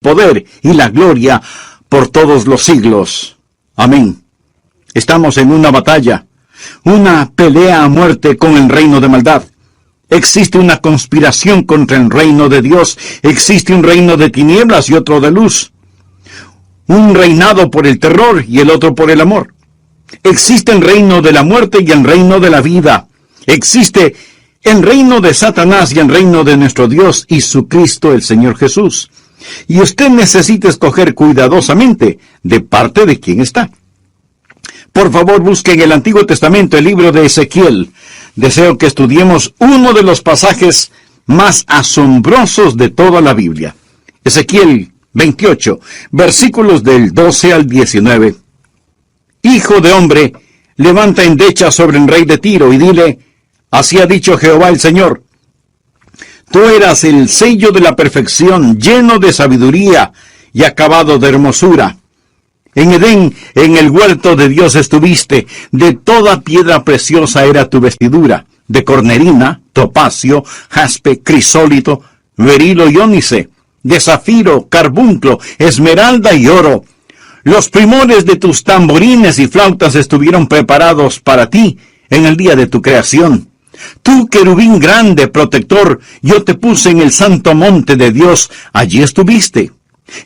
poder y la gloria por todos los siglos. Amén. Estamos en una batalla, una pelea a muerte con el reino de maldad. Existe una conspiración contra el reino de Dios. Existe un reino de tinieblas y otro de luz. Un reinado por el terror y el otro por el amor. Existe el reino de la muerte y el reino de la vida. Existe el reino de Satanás y el reino de nuestro Dios y su Cristo, el Señor Jesús. Y usted necesita escoger cuidadosamente de parte de quién está. Por favor, busque en el Antiguo Testamento el libro de Ezequiel. Deseo que estudiemos uno de los pasajes más asombrosos de toda la Biblia. Ezequiel 28, versículos del 12 al 19. Hijo de hombre, levanta endecha sobre el rey de Tiro y dile, así ha dicho Jehová el Señor. Tú eras el sello de la perfección, lleno de sabiduría y acabado de hermosura. En Edén, en el huerto de Dios estuviste, de toda piedra preciosa era tu vestidura, de cornerina, topacio, jaspe, crisólito, berilo y ónice, de zafiro, carbunclo, esmeralda y oro. Los primores de tus tamborines y flautas estuvieron preparados para ti en el día de tu creación. Tú, querubín grande, protector, yo te puse en el santo monte de Dios, allí estuviste.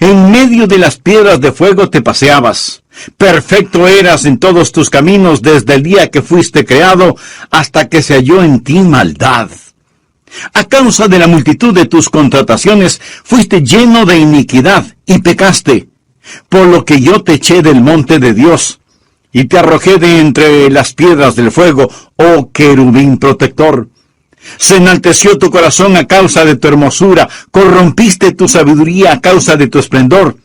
En medio de las piedras de fuego te paseabas. Perfecto eras en todos tus caminos desde el día que fuiste creado hasta que se halló en ti maldad. A causa de la multitud de tus contrataciones fuiste lleno de iniquidad y pecaste, por lo que yo te eché del monte de Dios y te arrojé de entre las piedras del fuego, oh querubín protector. Se enalteció tu corazón a causa de tu hermosura, corrompiste tu sabiduría a causa de tu esplendor.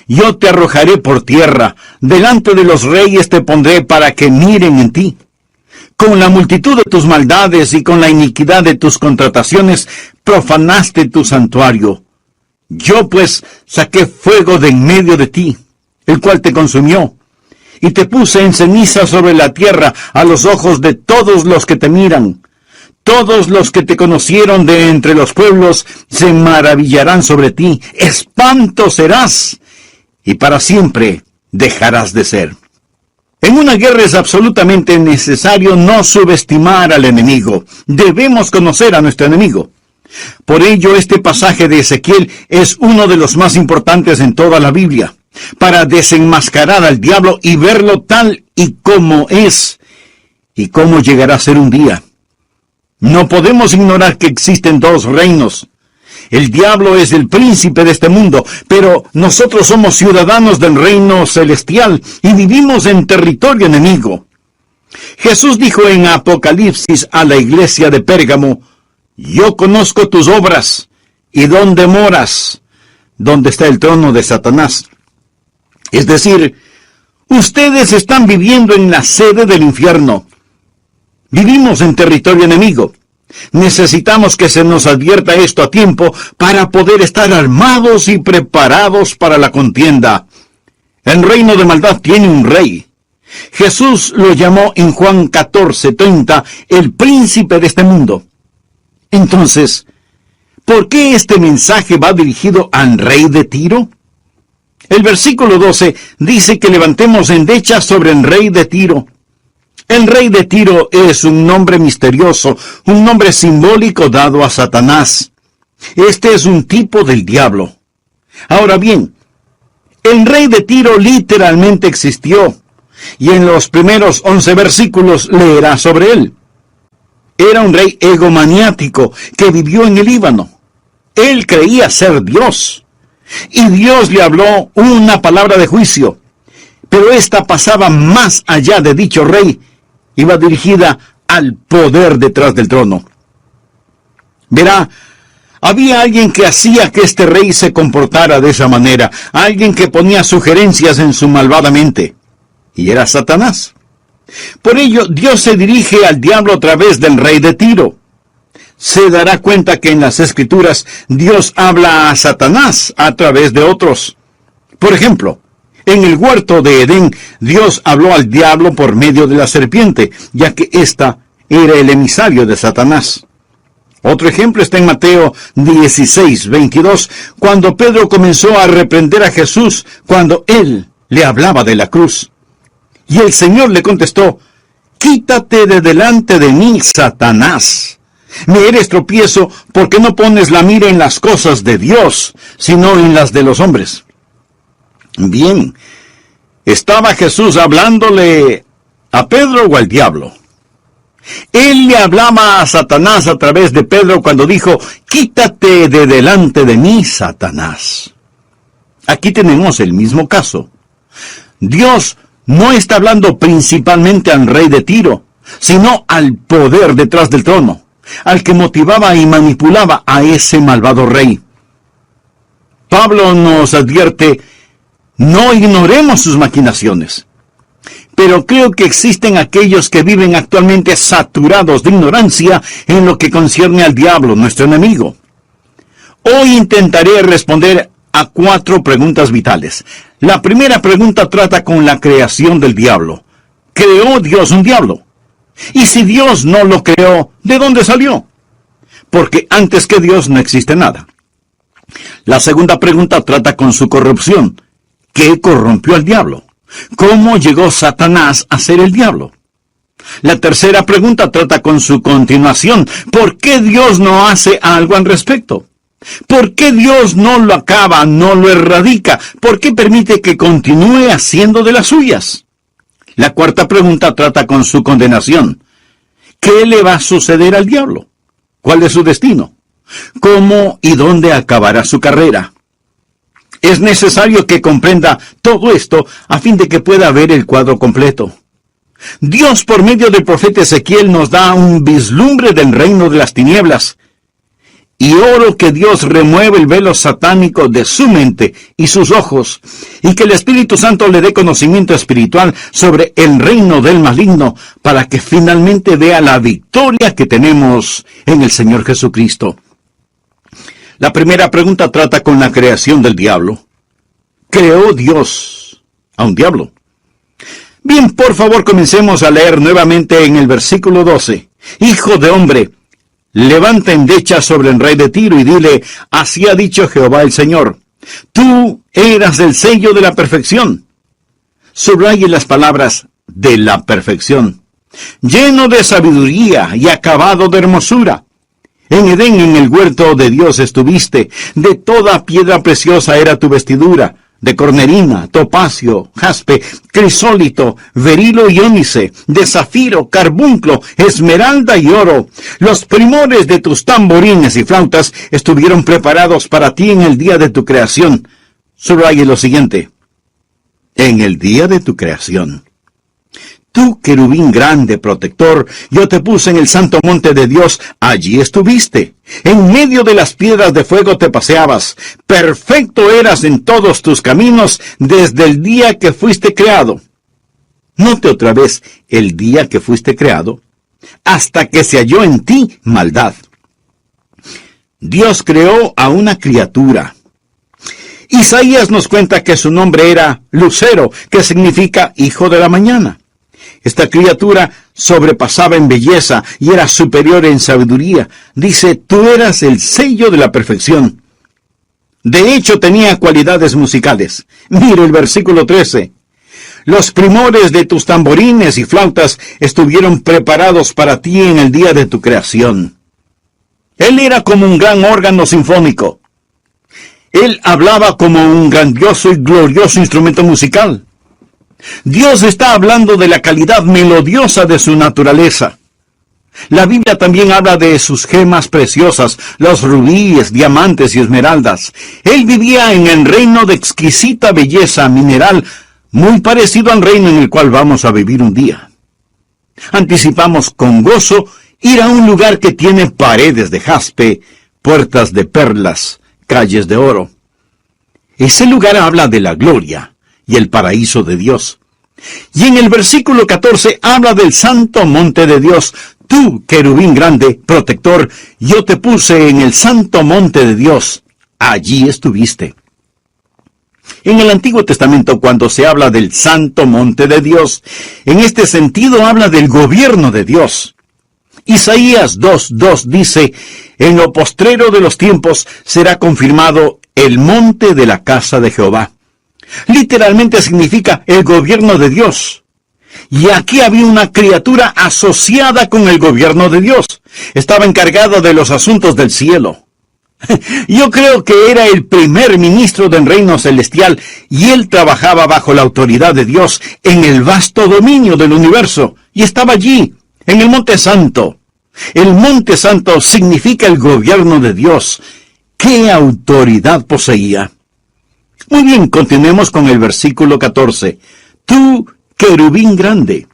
Yo te arrojaré por tierra, delante de los reyes te pondré para que miren en ti. Con la multitud de tus maldades y con la iniquidad de tus contrataciones, profanaste tu santuario. Yo pues saqué fuego de en medio de ti, el cual te consumió, y te puse en ceniza sobre la tierra a los ojos de todos los que te miran. Todos los que te conocieron de entre los pueblos se maravillarán sobre ti. Espanto serás, y para siempre dejarás de ser. En una guerra es absolutamente necesario no subestimar al enemigo. Debemos conocer a nuestro enemigo. Por ello, este pasaje de Ezequiel es uno de los más importantes en toda la Biblia, para desenmascarar al diablo y verlo tal y como es, y cómo llegará a ser un día. No podemos ignorar que existen dos reinos. El diablo es el príncipe de este mundo, pero nosotros somos ciudadanos del reino celestial y vivimos en territorio enemigo. Jesús dijo en Apocalipsis a la iglesia de Pérgamo, yo conozco tus obras y dónde moras, donde está el trono de Satanás. Es decir, ustedes están viviendo en la sede del infierno. Vivimos en territorio enemigo. Necesitamos que se nos advierta esto a tiempo para poder estar armados y preparados para la contienda. El reino de maldad tiene un rey. Jesús lo llamó en Juan 14:30 el príncipe de este mundo. Entonces, ¿por qué este mensaje va dirigido al rey de Tiro? El versículo 12 dice que levantemos endecha sobre el rey de Tiro. El rey de Tiro es un nombre misterioso, un nombre simbólico dado a Satanás. Este es un tipo del diablo. Ahora bien, el rey de Tiro literalmente existió, y en los primeros 11 versículos leerá sobre él. Era un rey egomaniático que vivió en el Líbano. Él creía ser Dios, y Dios le habló una palabra de juicio, pero esta pasaba más allá de dicho rey, iba dirigida al poder detrás del trono. Verá, había alguien que hacía que este rey se comportara de esa manera, alguien que ponía sugerencias en su malvada mente, y era Satanás. Por ello, Dios se dirige al diablo a través del rey de Tiro. Se dará cuenta que en las Escrituras Dios habla a Satanás a través de otros. Por ejemplo, en el huerto de Edén, Dios habló al diablo por medio de la serpiente, ya que ésta era el emisario de Satanás. Otro ejemplo está en Mateo 16:22, cuando Pedro comenzó a reprender a Jesús cuando él le hablaba de la cruz. Y el Señor le contestó: «Quítate de delante de mí, Satanás. Me eres tropiezo porque no pones la mira en las cosas de Dios, sino en las de los hombres». Bien, ¿estaba Jesús hablándole a Pedro o al diablo? Él le hablaba a Satanás a través de Pedro cuando dijo: «Quítate de delante de mí, Satanás». Aquí tenemos el mismo caso. Dios no está hablando principalmente al rey de Tiro, sino al poder detrás del trono, al que motivaba y manipulaba a ese malvado rey. Pablo nos advierte: no ignoremos sus maquinaciones. Pero creo que existen aquellos que viven actualmente saturados de ignorancia en lo que concierne al diablo, nuestro enemigo. Hoy intentaré responder a 4 preguntas vitales. La primera pregunta trata con la creación del diablo. ¿Creó Dios un diablo? Y si Dios no lo creó, ¿de dónde salió? Porque antes que Dios no existe nada. La segunda pregunta trata con su corrupción. ¿Qué corrompió al diablo? ¿Cómo llegó Satanás a ser el diablo? La tercera pregunta trata con su continuación. ¿Por qué Dios no hace algo al respecto? ¿Por qué Dios no lo acaba, no lo erradica? ¿Por qué permite que continúe haciendo de las suyas? La cuarta pregunta trata con su condenación. ¿Qué le va a suceder al diablo? ¿Cuál es su destino? ¿Cómo y dónde acabará su carrera? Es necesario que comprenda todo esto a fin de que pueda ver el cuadro completo. Dios, por medio del profeta Ezequiel, nos da un vislumbre del reino de las tinieblas. Y oro que Dios remueva el velo satánico de su mente y sus ojos, y que el Espíritu Santo le dé conocimiento espiritual sobre el reino del maligno, para que finalmente vea la victoria que tenemos en el Señor Jesucristo. La primera pregunta trata con la creación del diablo. ¿Creó Dios a un diablo? Bien, por favor, comencemos a leer nuevamente en el versículo 12. «Hijo de hombre, levanta endecha sobre el rey de Tiro y dile: así ha dicho Jehová el Señor. Tú eras el sello de la perfección». Subraye las palabras «de la perfección». Lleno de sabiduría y acabado de hermosura. En Edén, en el huerto de Dios estuviste. De toda piedra preciosa era tu vestidura, de cornerina, topacio, jaspe, crisólito, berilo y ónice, de zafiro, carbunclo, esmeralda y oro. Los primores de tus tamborines y flautas estuvieron preparados para ti en el día de tu creación. Subraye lo siguiente: en el día de tu creación. Tú, querubín grande, protector, yo te puse en el santo monte de Dios, allí estuviste. En medio de las piedras de fuego te paseabas. Perfecto eras en todos tus caminos desde el día que fuiste creado. Note otra vez el día que fuiste creado, hasta que se halló en ti maldad. Dios creó a una criatura. Isaías nos cuenta que su nombre era Lucero, que significa hijo de la mañana. Esta criatura sobrepasaba en belleza y era superior en sabiduría. Dice: tú eras el sello de la perfección. De hecho, tenía cualidades musicales. Mire el versículo 13. Los primores de tus tamborines y flautas estuvieron preparados para ti en el día de tu creación. Él era como un gran órgano sinfónico. Él hablaba como un grandioso y glorioso instrumento musical. Dios está hablando de la calidad melodiosa de su naturaleza. La Biblia también habla de sus gemas preciosas, los rubíes, diamantes y esmeraldas. Él vivía en el reino de exquisita belleza mineral, muy parecido al reino en el cual vamos a vivir un día. Anticipamos con gozo ir a un lugar que tiene paredes de jaspe, puertas de perlas, calles de oro. Ese lugar habla de la gloria y el paraíso de Dios. Y en el versículo 14 habla del santo monte de Dios. Tú, querubín grande, protector, yo te puse en el santo monte de Dios. Allí estuviste. En el Antiguo Testamento, cuando se habla del santo monte de Dios, en este sentido habla del gobierno de Dios. Isaías 2:2 dice, en lo postrero de los tiempos será confirmado el monte de la casa de Jehová. Literalmente significa el gobierno de Dios. Y aquí había una criatura asociada con el gobierno de Dios. Estaba encargado de los asuntos del cielo. Yo creo que era el primer ministro del reino celestial y él trabajaba bajo la autoridad de Dios en el vasto dominio del universo. Y estaba allí, en el Monte Santo. El Monte Santo significa el gobierno de Dios. ¿Qué autoridad poseía? Muy bien, continuemos con el versículo 14. Tú, querubín grande.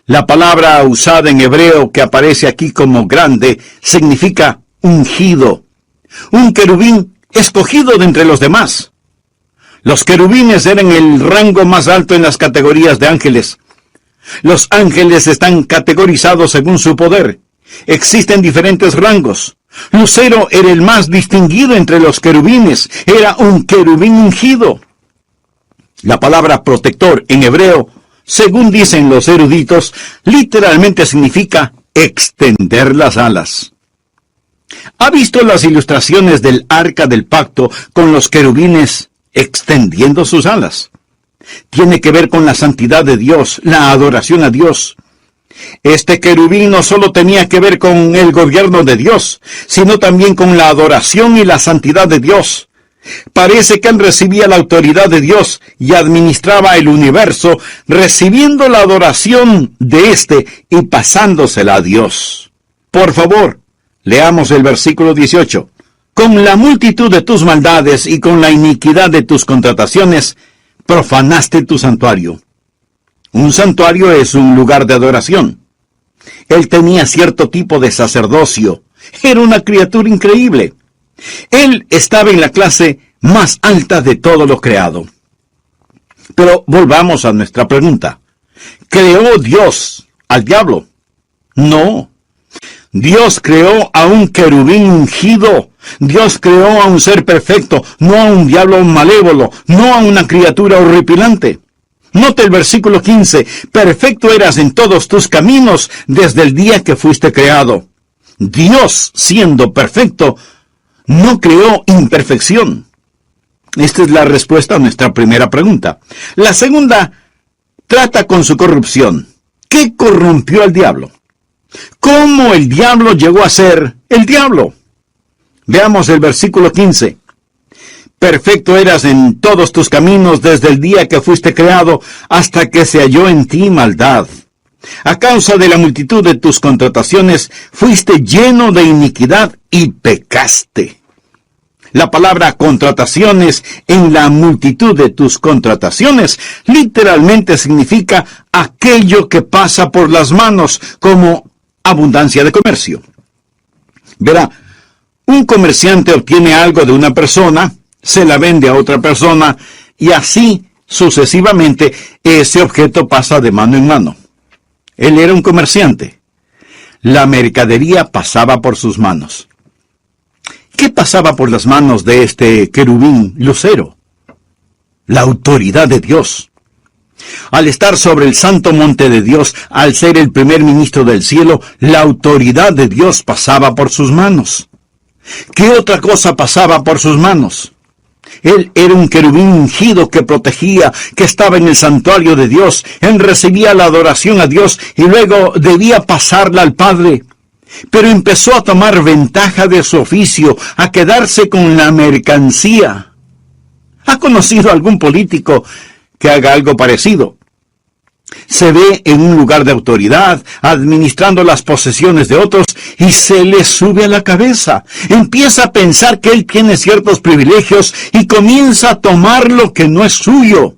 La palabra usada en hebreo que aparece aquí como grande significa ungido. Un querubín escogido de entre los demás. Los querubines eran el rango más alto en las categorías de ángeles. Los ángeles están categorizados según su poder. Existen diferentes rangos. Lucero era el más distinguido entre los querubines. Era un querubín ungido. La palabra protector en hebreo, según dicen los eruditos, literalmente significa extender las alas. ¿Ha visto las ilustraciones del Arca del Pacto con los querubines extendiendo sus alas? Tiene que ver con la santidad de Dios, la adoración a Dios. Este querubín no solo tenía que ver con el gobierno de Dios, sino también con la adoración y la santidad de Dios. Parece que él recibía la autoridad de Dios y administraba el universo, recibiendo la adoración de éste y pasándosela a Dios. Por favor, leamos el versículo 18. Con la multitud de tus maldades y con la iniquidad de tus contrataciones, profanaste tu santuario. Un santuario es un lugar de adoración. Él tenía cierto tipo de sacerdocio. Era una criatura increíble. Él estaba en la clase más alta de todo lo creado. Pero volvamos a nuestra pregunta. ¿Creó Dios al diablo? No. Dios creó a un querubín ungido. Dios creó a un ser perfecto, no a un diablo malévolo, no a una criatura horripilante. Note el versículo 15. Perfecto eras en todos tus caminos desde el día que fuiste creado. Dios, siendo perfecto, no creó imperfección. Esta es la respuesta a nuestra primera pregunta. La segunda trata con su corrupción. ¿Qué corrompió al diablo? ¿Cómo el diablo llegó a ser el diablo? Veamos el versículo 15. Perfecto eras en todos tus caminos desde el día que fuiste creado hasta que se halló en ti maldad. A causa de la multitud de tus contrataciones fuiste lleno de iniquidad y pecaste. La palabra contrataciones en la multitud de tus contrataciones literalmente significa aquello que pasa por las manos, como abundancia de comercio. Verá, un comerciante obtiene algo de una persona, se la vende a otra persona y así sucesivamente ese objeto pasa de mano en mano. Él era un comerciante. La mercadería pasaba por sus manos. ¿Qué pasaba por las manos de este querubín lucero? La autoridad de Dios. Al estar sobre el santo monte de Dios, al ser el primer ministro del cielo, la autoridad de Dios pasaba por sus manos. ¿Qué otra cosa pasaba por sus manos? Él era un querubín ungido que protegía, que estaba en el santuario de Dios. Él recibía la adoración a Dios y luego debía pasarla al Padre. Pero empezó a tomar ventaja de su oficio, a quedarse con la mercancía. ¿Ha conocido algún político que haga algo parecido? Se ve en un lugar de autoridad, administrando las posesiones de otros, y se le sube a la cabeza. Empieza a pensar que él tiene ciertos privilegios y comienza a tomar lo que no es suyo.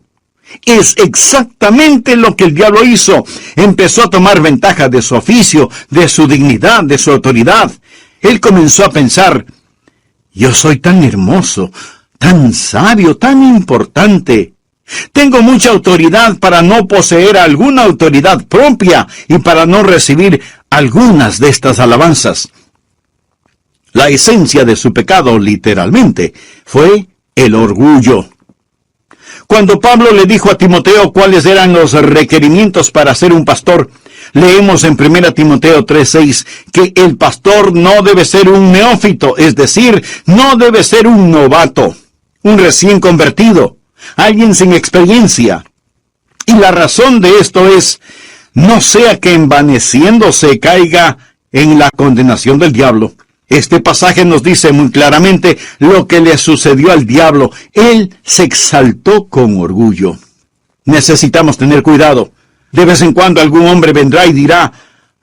Es exactamente lo que el diablo hizo. Empezó a tomar ventaja de su oficio, de su dignidad, de su autoridad. Él comenzó a pensar, yo soy tan hermoso, tan sabio, tan importante. Tengo mucha autoridad para no poseer alguna autoridad propia y para no recibir algunas de estas alabanzas. La esencia de su pecado, literalmente, fue el orgullo. Cuando Pablo le dijo a Timoteo cuáles eran los requerimientos para ser un pastor, leemos en 1 Timoteo 3:6 que el pastor no debe ser un neófito, es decir, no debe ser un novato, un recién convertido, alguien sin experiencia. Y la razón de esto es, no sea que envaneciéndose caiga en la condenación del diablo. Este pasaje nos dice muy claramente lo que le sucedió al diablo. Él se exaltó con orgullo. Necesitamos tener cuidado. De vez en cuando algún hombre vendrá y dirá,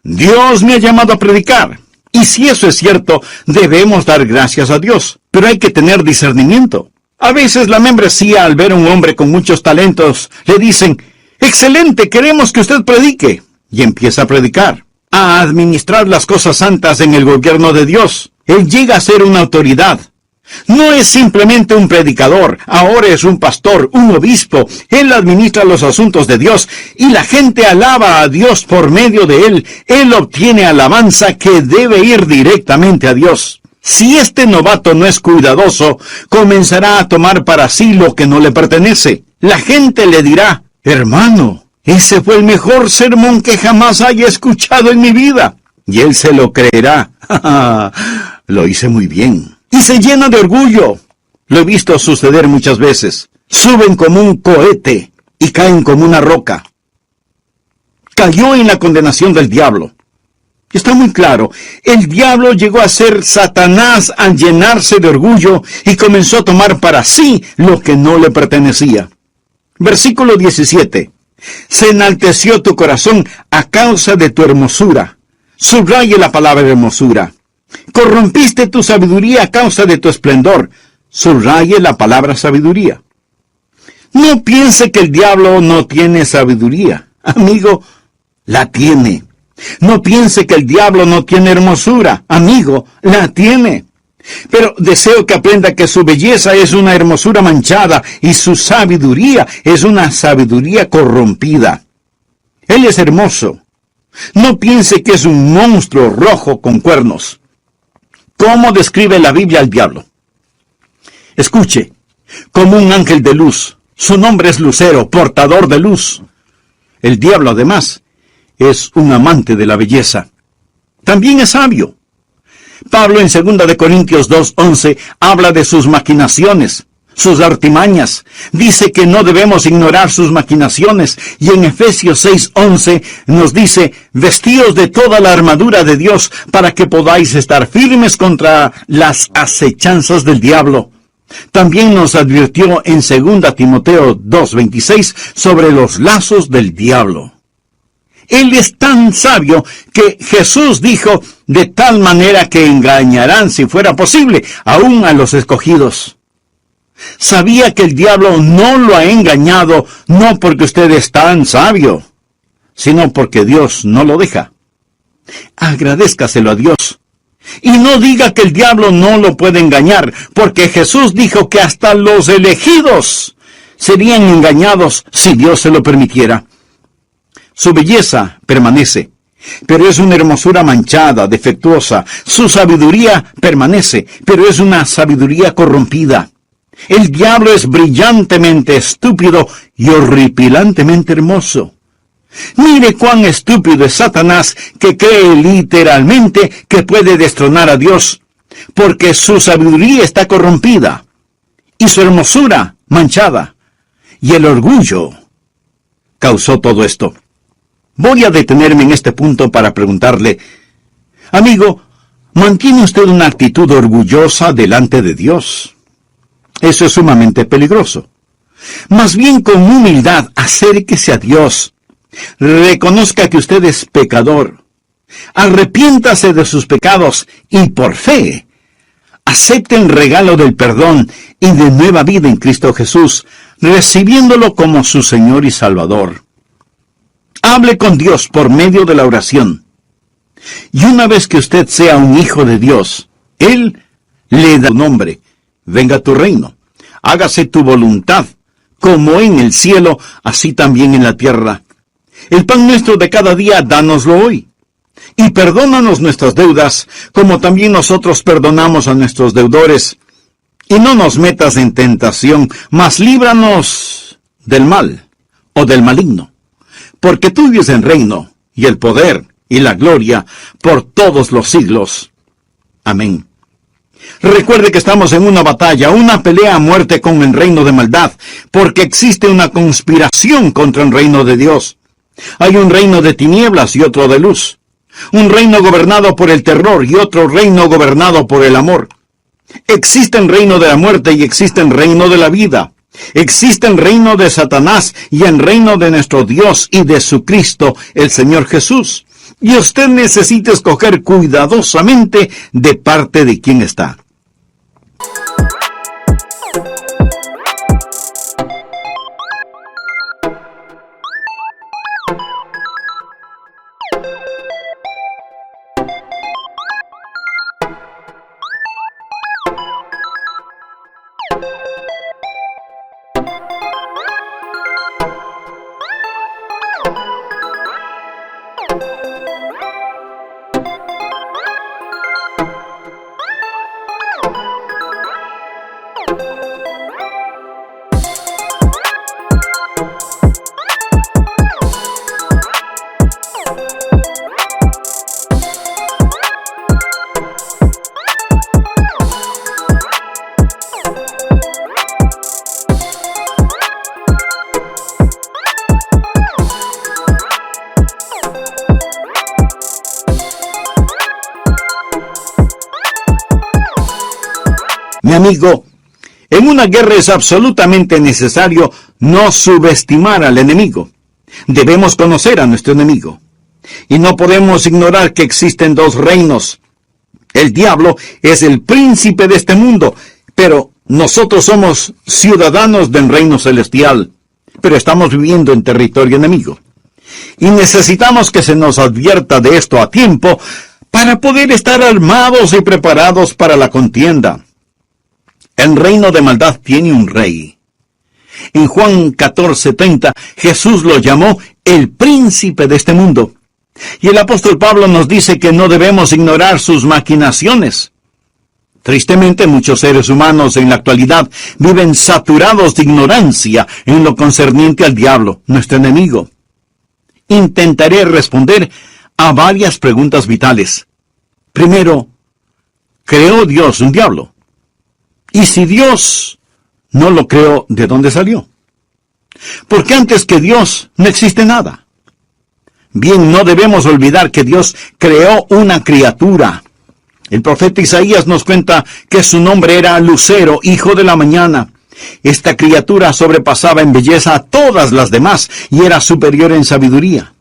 Dios me ha llamado a predicar. Y si eso es cierto, debemos dar gracias a Dios. Pero hay que tener discernimiento. A veces la membresía, al ver a un hombre con muchos talentos, le dicen, excelente, queremos que usted predique. Y empieza a predicar, a administrar las cosas santas en el gobierno de Dios. Él llega a ser una autoridad. No es simplemente un predicador, ahora es un pastor, un obispo. Él administra los asuntos de Dios y la gente alaba a Dios por medio de él. Él obtiene alabanza que debe ir directamente a Dios. Si este novato no es cuidadoso, comenzará a tomar para sí lo que no le pertenece. La gente le dirá, hermano, ese fue el mejor sermón que jamás haya escuchado en mi vida. Y él se lo creerá. Lo hice muy bien. Y se llena de orgullo. Lo he visto suceder muchas veces. Suben como un cohete y caen como una roca. Cayó en la condenación del diablo. Está muy claro, el diablo llegó a ser Satanás al llenarse de orgullo y comenzó a tomar para sí lo que no le pertenecía. Versículo 17. Se enalteció tu corazón a causa de tu hermosura. Subraye la palabra hermosura. Corrompiste tu sabiduría a causa de tu esplendor. Subraye la palabra sabiduría. No piense que el diablo no tiene sabiduría. Amigo, la tiene. No piense que el diablo no tiene hermosura. Amigo, la tiene. Pero deseo que aprenda que su belleza es una hermosura manchada y su sabiduría es una sabiduría corrompida. Él es hermoso. No piense que es un monstruo rojo con cuernos. ¿Cómo describe la Biblia al diablo? Escuche, como un ángel de luz. Su nombre es Lucero, portador de luz. El diablo, además, es un amante de la belleza. También es sabio. Pablo en 2 Corintios 2:11 habla de sus maquinaciones, sus artimañas. Dice que no debemos ignorar sus maquinaciones. Y en Efesios 6:11 nos dice, vestíos de toda la armadura de Dios para que podáis estar firmes contra las acechanzas del diablo. También nos advirtió en 2 Timoteo 2:26 sobre los lazos del diablo. Él es tan sabio que Jesús dijo, de tal manera que engañarán, si fuera posible, aún a los escogidos. Sabía que el diablo no lo ha engañado, no porque usted es tan sabio, sino porque Dios no lo deja. Agradézcaselo a Dios. Y no diga que el diablo no lo puede engañar, porque Jesús dijo que hasta los elegidos serían engañados si Dios se lo permitiera. Su belleza permanece, pero es una hermosura manchada, defectuosa. Su sabiduría permanece, pero es una sabiduría corrompida. El diablo es brillantemente estúpido y horripilantemente hermoso. Mire cuán estúpido es Satanás, que cree literalmente que puede destronar a Dios, porque su sabiduría está corrompida, y su hermosura manchada, y el orgullo causó todo esto. Voy a detenerme en este punto para preguntarle, amigo, ¿mantiene usted una actitud orgullosa delante de Dios? Eso es sumamente peligroso. Más bien con humildad, acérquese a Dios. Reconozca que usted es pecador. Arrepiéntase de sus pecados y por fe, acepte el regalo del perdón y de nueva vida en Cristo Jesús, recibiéndolo como su Señor y Salvador. Hable con Dios por medio de la oración. Y una vez que usted sea un hijo de Dios, Él le da su nombre. Venga tu reino. Hágase tu voluntad, como en el cielo, así también en la tierra. El pan nuestro de cada día, dánoslo hoy. Y perdónanos nuestras deudas, como también nosotros perdonamos a nuestros deudores. Y no nos metas en tentación, mas líbranos del mal o del maligno, porque tuyo es el reino, y el poder, y la gloria, por todos los siglos. Amén. Recuerde que estamos en una batalla, una pelea a muerte con el reino de maldad, porque existe una conspiración contra el reino de Dios. Hay un reino de tinieblas y otro de luz. Un reino gobernado por el terror y otro reino gobernado por el amor. Existe el reino de la muerte y existe el reino de la vida. Existe el reino de Satanás y el reino de nuestro Dios y de su Cristo, el Señor Jesús. Y usted necesita escoger cuidadosamente de parte de quién está. Mi amigo, en una guerra es absolutamente necesario no subestimar al enemigo. Debemos conocer a nuestro enemigo. Y no podemos ignorar que existen dos reinos. El diablo es el príncipe de este mundo, pero nosotros somos ciudadanos del reino celestial, pero estamos viviendo en territorio enemigo. Y necesitamos que se nos advierta de esto a tiempo para poder estar armados y preparados para la contienda. El reino de maldad tiene un rey. En Juan 14:30, Jesús lo llamó el príncipe de este mundo. Y el apóstol Pablo nos dice que no debemos ignorar sus maquinaciones. Tristemente, muchos seres humanos en la actualidad viven saturados de ignorancia en lo concerniente al diablo, nuestro enemigo. Intentaré responder a varias preguntas vitales. Primero, ¿creó Dios un diablo? Y si Dios no lo creó, ¿de dónde salió? Porque antes que Dios no existe nada. Bien, no debemos olvidar que Dios creó una criatura. El profeta Isaías nos cuenta que su nombre era Lucero, hijo de la mañana. Esta criatura sobrepasaba en belleza a todas las demás y era superior en sabiduría.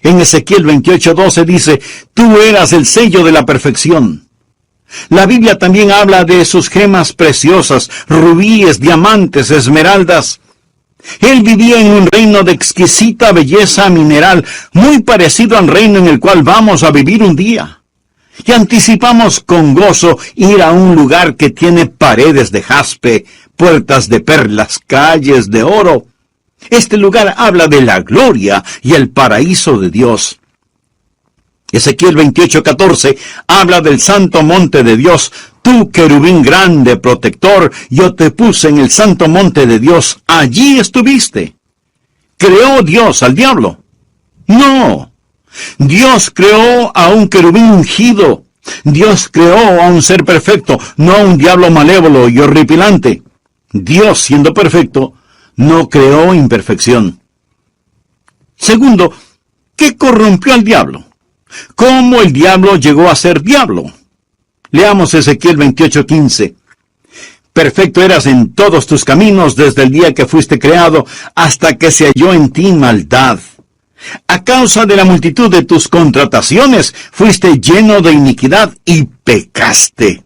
En Ezequiel 28:12 dice, tú eras el sello de la perfección. La Biblia también habla de sus gemas preciosas, rubíes, diamantes, esmeraldas. Él vivía en un reino de exquisita belleza mineral, muy parecido al reino en el cual vamos a vivir un día. Y anticipamos con gozo ir a un lugar que tiene paredes de jaspe, puertas de perlas, calles de oro. Este lugar habla de la gloria y el paraíso de Dios. Ezequiel 28:14 habla del santo monte de Dios. Tú, querubín grande, protector, yo te puse en el santo monte de Dios. Allí estuviste. ¿Creó Dios al diablo? No. Dios creó a un querubín ungido. Dios creó a un ser perfecto, no a un diablo malévolo y horripilante. Dios, siendo perfecto, no creó imperfección. Segundo, ¿qué corrompió al diablo? ¿Cómo el diablo llegó a ser diablo? Leamos Ezequiel 28:15. Perfecto eras en todos tus caminos desde el día que fuiste creado hasta que se halló en ti maldad. A causa de la multitud de tus contrataciones fuiste lleno de iniquidad y pecaste.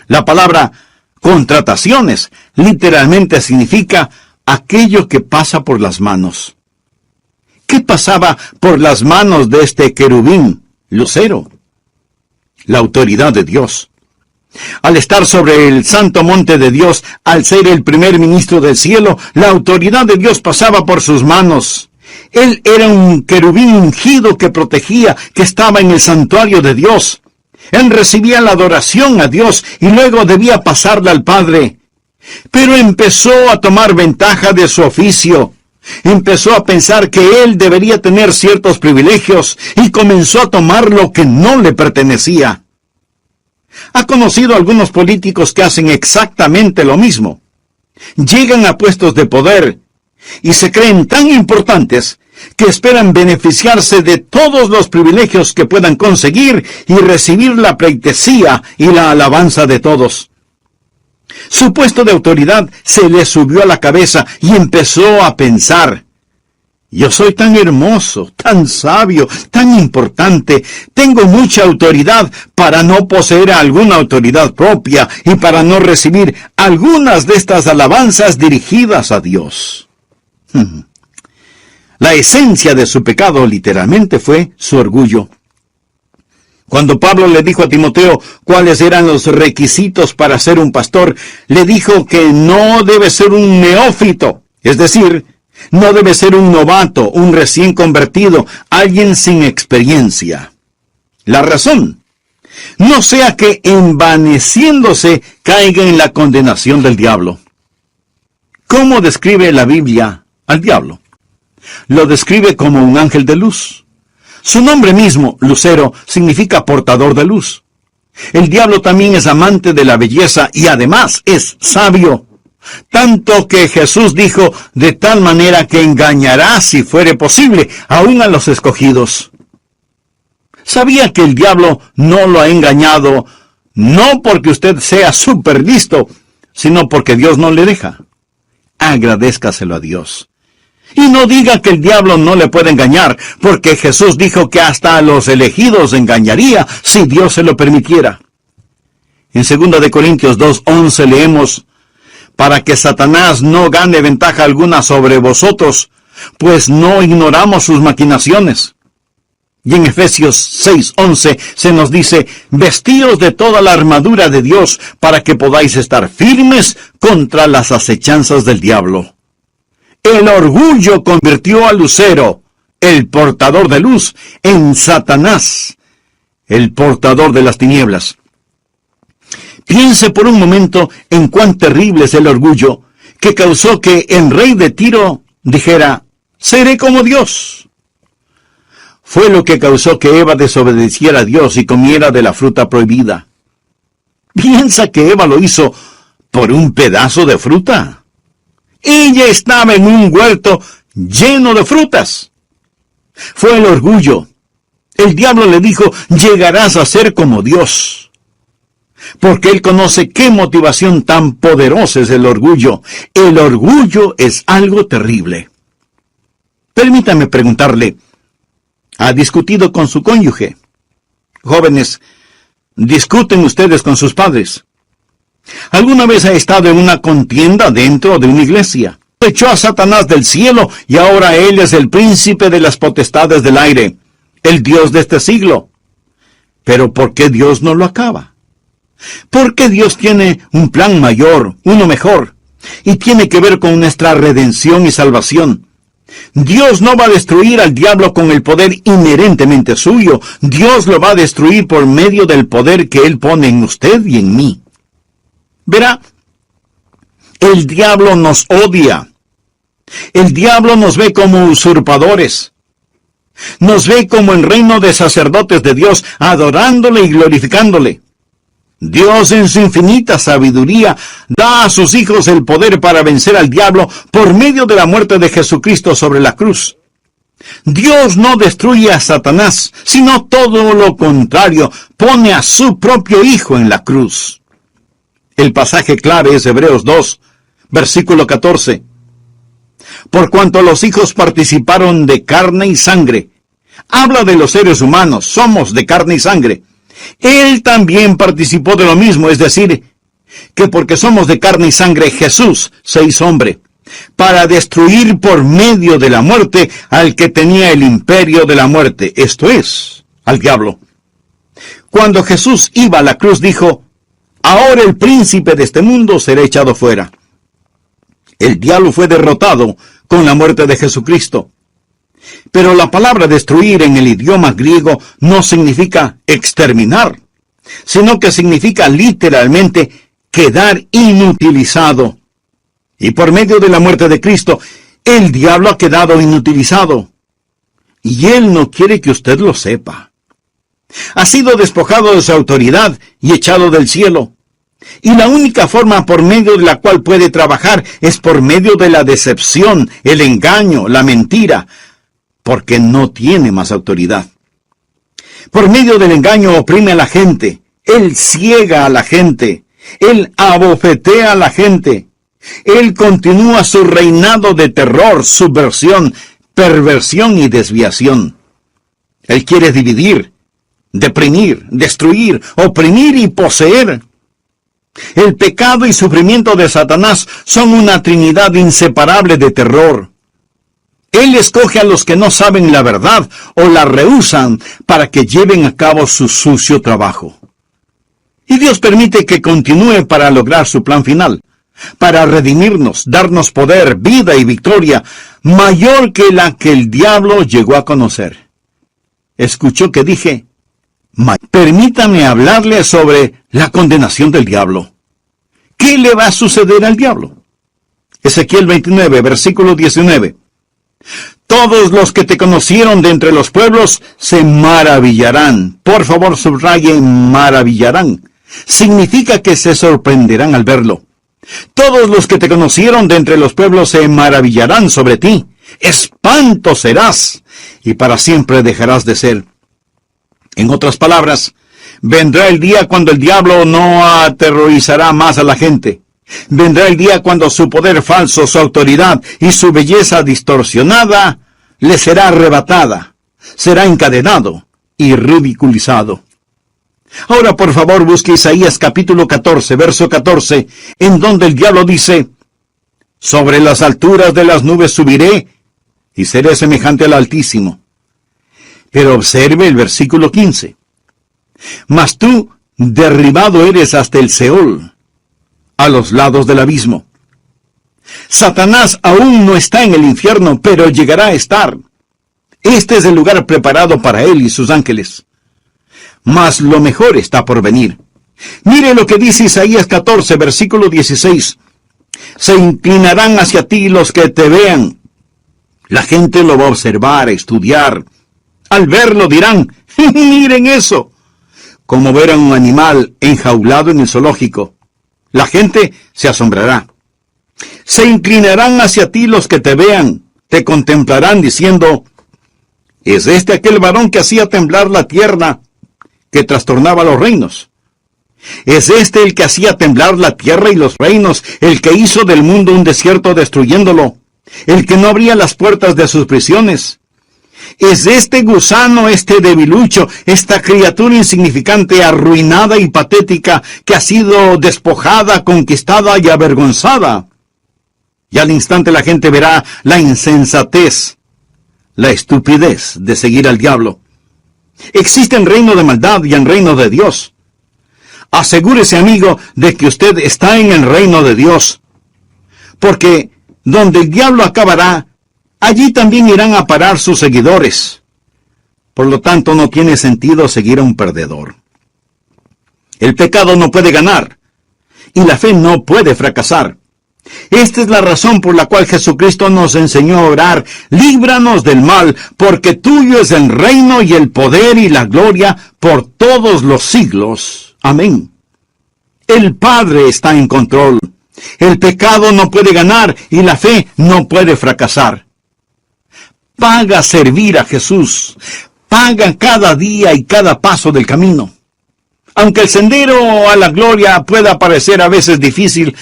La palabra contrataciones literalmente significa aquello que pasa por las manos. ¿Qué pasaba por las manos de este querubín, Lucero? La autoridad de Dios. Al estar sobre el santo monte de Dios, al ser el primer ministro del cielo, la autoridad de Dios pasaba por sus manos. Él era un querubín ungido que protegía, que estaba en el santuario de Dios. Él recibía la adoración a Dios y luego debía pasarla al Padre. Pero empezó a tomar ventaja de su oficio. Empezó a pensar que él debería tener ciertos privilegios y comenzó a tomar lo que no le pertenecía. Ha conocido a algunos políticos que hacen exactamente lo mismo. Llegan a puestos de poder y se creen tan importantes que esperan beneficiarse de todos los privilegios que puedan conseguir y recibir la pleitesía y la alabanza de todos. Su puesto de autoridad se le subió a la cabeza y empezó a pensar: yo soy tan hermoso, tan sabio, tan importante, tengo mucha autoridad para no poseer alguna autoridad propia y para no recibir algunas de estas alabanzas dirigidas a Dios. La esencia de su pecado literalmente fue su orgullo. Cuando Pablo le dijo a Timoteo cuáles eran los requisitos para ser un pastor, le dijo que no debe ser un neófito, es decir, no debe ser un novato, un recién convertido, alguien sin experiencia. La razón: no sea que envaneciéndose caiga en la condenación del diablo. ¿Cómo describe la Biblia al diablo? Lo describe como un ángel de luz. Su nombre mismo, Lucero, significa portador de luz. El diablo también es amante de la belleza y además es sabio. Tanto que Jesús dijo: de tal manera que engañará, si fuere posible, aún a los escogidos. ¿Sabía que el diablo no lo ha engañado, no porque usted sea súper listo, sino porque Dios no le deja? Agradézcaselo a Dios. Y no diga que el diablo no le puede engañar, porque Jesús dijo que hasta a los elegidos engañaría si Dios se lo permitiera. En 2 Corintios 2:11 leemos: para que Satanás no gane ventaja alguna sobre vosotros, pues no ignoramos sus maquinaciones. Y en Efesios 6:11 se nos dice: vestíos de toda la armadura de Dios, para que podáis estar firmes contra las acechanzas del diablo. El orgullo convirtió a Lucero, el portador de luz, en Satanás, el portador de las tinieblas. Piense por un momento en cuán terrible es el orgullo que causó que el rey de Tiro dijera: seré como Dios. Fue lo que causó que Eva desobedeciera a Dios y comiera de la fruta prohibida. ¿Piensa que Eva lo hizo por un pedazo de fruta? Ella estaba en un huerto lleno de frutas. Fue el orgullo. El diablo le dijo: llegarás a ser como Dios. Porque él conoce qué motivación tan poderosa es el orgullo. El orgullo es algo terrible. Permítame preguntarle: ¿ha discutido con su cónyuge? Jóvenes, ¿discuten ustedes con sus padres? ¿Alguna vez ha estado en una contienda dentro de una iglesia? Echó a Satanás del cielo y ahora él es el príncipe de las potestades del aire, el Dios de este siglo. Pero ¿por qué Dios no lo acaba? Porque Dios tiene un plan mayor, uno mejor, y tiene que ver con nuestra redención y salvación. Dios no va a destruir al diablo con el poder inherentemente suyo. Dios lo va a destruir por medio del poder que Él pone en usted y en mí. Verá, el diablo nos odia. El diablo nos ve como usurpadores. Nos ve como el reino de sacerdotes de Dios, adorándole y glorificándole. Dios en su infinita sabiduría da a sus hijos el poder para vencer al diablo por medio de la muerte de Jesucristo sobre la cruz. Dios no destruye a Satanás, sino todo lo contrario, pone a su propio Hijo en la cruz. El pasaje clave es Hebreos 2, versículo 14. Por cuanto los hijos participaron de carne y sangre, habla de los seres humanos, somos de carne y sangre. Él también participó de lo mismo, es decir, que porque somos de carne y sangre, Jesús se hizo hombre, para destruir por medio de la muerte al que tenía el imperio de la muerte, esto es, al diablo. Cuando Jesús iba a la cruz dijo: ahora el príncipe de este mundo será echado fuera. El diablo fue derrotado con la muerte de Jesucristo. Pero la palabra destruir en el idioma griego no significa exterminar, sino que significa literalmente quedar inutilizado. Y por medio de la muerte de Cristo, el diablo ha quedado inutilizado. Y él no quiere que usted lo sepa. Ha sido despojado de su autoridad y echado del cielo. Y la única forma por medio de la cual puede trabajar es por medio de la decepción, el engaño, la mentira, porque no tiene más autoridad. Por medio del engaño oprime a la gente, él ciega a la gente, él abofetea a la gente, él continúa su reinado de terror, subversión, perversión y desviación. Él quiere dividir, deprimir, destruir, oprimir y poseer. El pecado y sufrimiento de Satanás son una trinidad inseparable de terror. Él escoge a los que no saben la verdad o la rehúsan para que lleven a cabo su sucio trabajo. Y Dios permite que continúe para lograr su plan final, para redimirnos, darnos poder, vida y victoria mayor que la que el diablo llegó a conocer. ¿Escuchó que dije? Permítame hablarle sobre la condenación del diablo. ¿Qué le va a suceder al diablo? Ezequiel 29, versículo 19. Todos los que te conocieron de entre los pueblos se maravillarán. Por favor, subraye maravillarán. Significa que se sorprenderán al verlo. Todos los que te conocieron de entre los pueblos se maravillarán sobre ti. Espanto serás, y para siempre dejarás de ser. En otras palabras, vendrá el día cuando el diablo no aterrorizará más a la gente. Vendrá el día cuando su poder falso, su autoridad y su belleza distorsionada le será arrebatada, será encadenado y ridiculizado. Ahora, por favor, busque Isaías capítulo 14, verso 14, en donde el diablo dice: sobre las alturas de las nubes subiré y seré semejante al Altísimo. Pero observe el versículo 15. Mas tú derribado eres hasta el Seol, a los lados del abismo. Satanás aún no está en el infierno, pero llegará a estar. Este es el lugar preparado para él y sus ángeles. Mas lo mejor está por venir. Mire lo que dice Isaías 14, versículo 16. Se inclinarán hacia ti los que te vean. La gente lo va a observar, a estudiar. Al verlo dirán: miren eso. Como ver a un animal enjaulado en el zoológico. La gente se asombrará. Se inclinarán hacia ti los que te vean, te contemplarán diciendo: ¿es este aquel varón que hacía temblar la tierra, que trastornaba los reinos? ¿Es este el que hacía temblar la tierra y los reinos, el que hizo del mundo un desierto destruyéndolo, el que no abría las puertas de sus prisiones? ¿Es este gusano, este debilucho, esta criatura insignificante, arruinada y patética, que ha sido despojada, conquistada y avergonzada? Y al instante la gente verá la insensatez, la estupidez de seguir al diablo. Existe el reino de maldad y el reino de Dios. Asegúrese, amigo, de que usted está en el reino de Dios. Porque donde el diablo acabará, allí también irán a parar sus seguidores. Por lo tanto, no tiene sentido seguir a un perdedor. El pecado no puede ganar, y la fe no puede fracasar. Esta es la razón por la cual Jesucristo nos enseñó a orar: líbranos del mal, porque tuyo es el reino y el poder y la gloria por todos los siglos. Amén. El Padre está en control. El pecado no puede ganar y la fe no puede fracasar. Paga servir a Jesús. Paga cada día y cada paso del camino. Aunque el sendero a la gloria pueda parecer a veces difícil,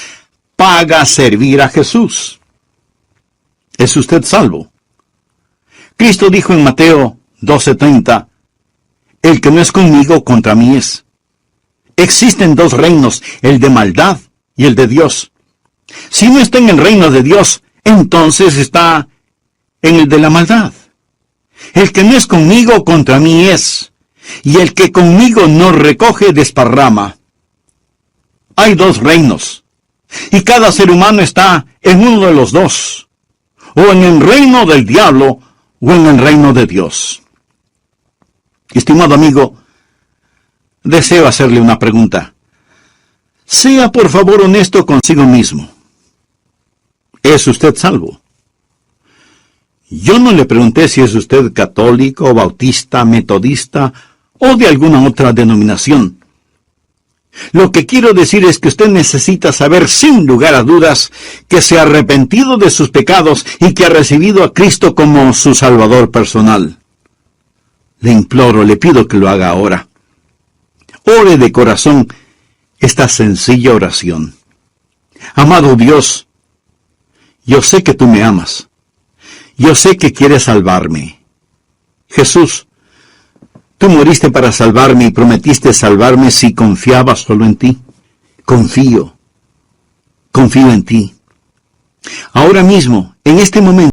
paga servir a Jesús. ¿Es usted salvo? Cristo dijo en Mateo 12:30, el que no es conmigo, contra mí es. Existen dos reinos, el de maldad y el de Dios. Si no está en el reino de Dios, entonces está en el de la maldad. El que no es conmigo, contra mí es. Y el que conmigo no recoge, desparrama. Hay dos reinos. Y cada ser humano está en uno de los dos. O en el reino del diablo, o en el reino de Dios. Estimado amigo, deseo hacerle una pregunta. Sea por favor honesto consigo mismo. ¿Es usted salvo? Yo no le pregunté si es usted católico, bautista, metodista o de alguna otra denominación. Lo que quiero decir es que usted necesita saber sin lugar a dudas que se ha arrepentido de sus pecados y que ha recibido a Cristo como su Salvador personal. Le imploro, le pido que lo haga ahora. Ore de corazón esta sencilla oración. Amado Dios, yo sé que tú me amas. Yo sé que quieres salvarme. Jesús, tú moriste para salvarme y prometiste salvarme si confiaba solo en ti. Confío en ti. Ahora mismo, en este momento,